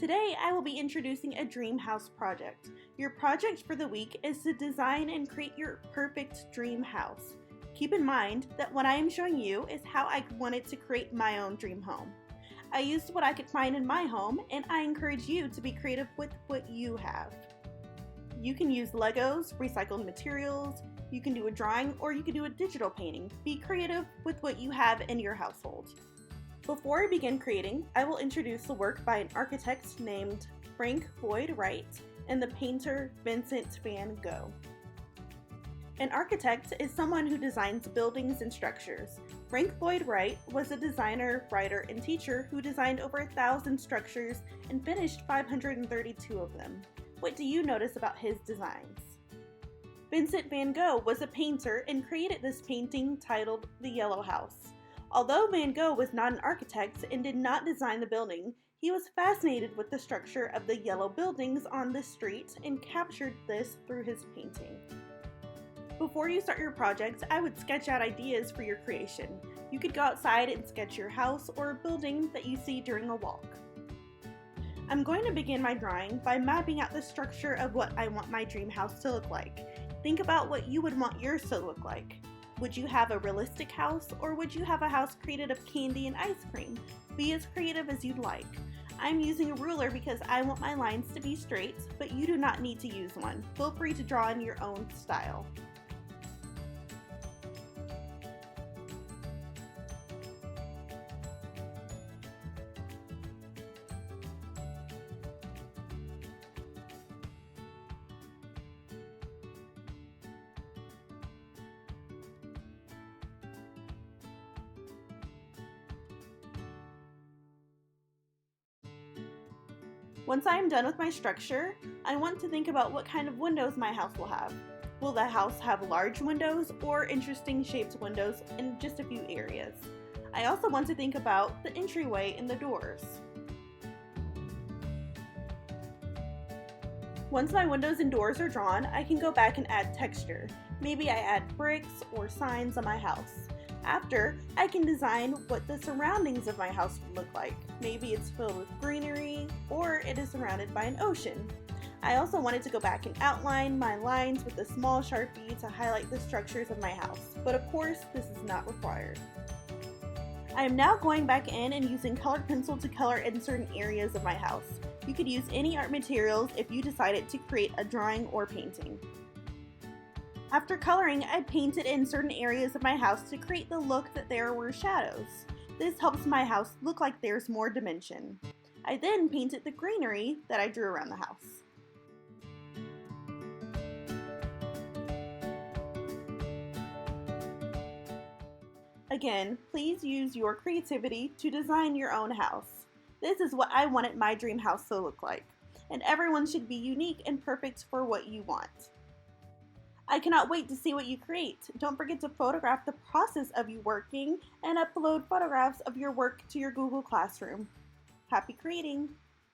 Today, I will be introducing a dream house project. Your project for the week is to design and create your perfect dream house. Keep in mind that what I am showing you is how I wanted to create my own dream home. I used what I could find in my home, and I encourage you to be creative with what you have. You can use Legos, recycled materials, you can do a drawing, or you can do a digital painting. Be creative with what you have in your household. Before I begin creating, I will introduce the work by an architect named Frank Lloyd Wright and the painter Vincent van Gogh. An architect is someone who designs buildings and structures. Frank Lloyd Wright was a designer, writer, and teacher who designed over 1,000 structures and finished 532 of them. What do you notice about his designs? Vincent van Gogh was a painter and created this painting titled The Yellow House. Although Van Gogh was not an architect and did not design the building, he was fascinated with the structure of the yellow buildings on the street and captured this through his painting. Before you start your project, I would sketch out ideas for your creation. You could go outside and sketch your house or a building that you see during a walk. I'm going to begin my drawing by mapping out the structure of what I want my dream house to look like. Think about what you would want yours to look like. Would you have a realistic house, or would you have a house created of candy and ice cream? Be as creative as you'd like. I'm using a ruler because I want my lines to be straight, but you do not need to use one. Feel free to draw in your own style. Once I am done with my structure, I want to think about what kind of windows my house will have. Will the house have large windows or interesting shaped windows in just a few areas? I also want to think about the entryway and the doors. Once my windows and doors are drawn, I can go back and add texture. Maybe I add bricks or signs on my house. After, I can design what the surroundings of my house would look like. Maybe it's filled with greenery, or it is surrounded by an ocean. I also wanted to go back and outline my lines with a small Sharpie to highlight the structures of my house, but of course, this is not required. I am now going back in and using colored pencil to color in certain areas of my house. You could use any art materials if you decided to create a drawing or painting. After coloring, I painted in certain areas of my house to create the look that there were shadows. This helps my house look like there's more dimension. I then painted the greenery that I drew around the house. Again, please use your creativity to design your own house. This is what I wanted my dream house to look like, and everyone should be unique and perfect for what you want. I cannot wait to see what you create. Don't forget to photograph the process of you working and upload photographs of your work to your Google Classroom. Happy creating!